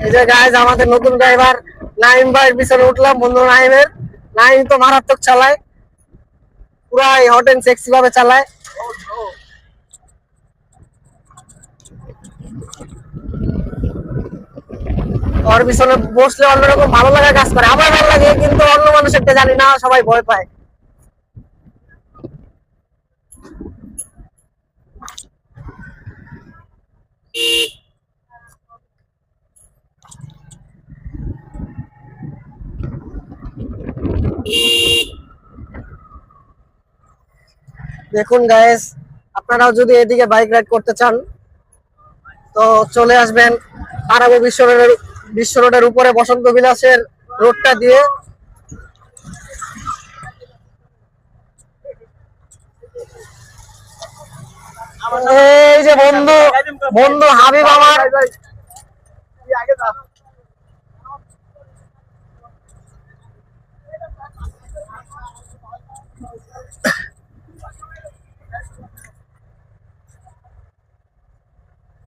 এই যে গাইজ আমাদের নতুন ড্রাইভার নাইম ভাইয়ের পিছনে উঠলাম, বন্ধু নাইমের। নাইম তো মারাত্মক চালায়, পুরাই হট এন্ড সেক্সি ভাবে চালায়। ওর পিছনে বসলে অন্যরকম ভালো লাগা কাজ করে, আমার ভালো লাগে, কিন্তু অন্য মানুষেরটা জানি না, সবাই ভয় পায়। দেখুন গাইস, আপনারাও যদি এদিকে বাইক রাইড করতে চান তো চলে আসবেন আরব বিশ্ব রোডের উপরে বসন্ত বিলাসের রোডটা দিয়ে। এই যে বন্ধু বন্ধু হাবিব আমার,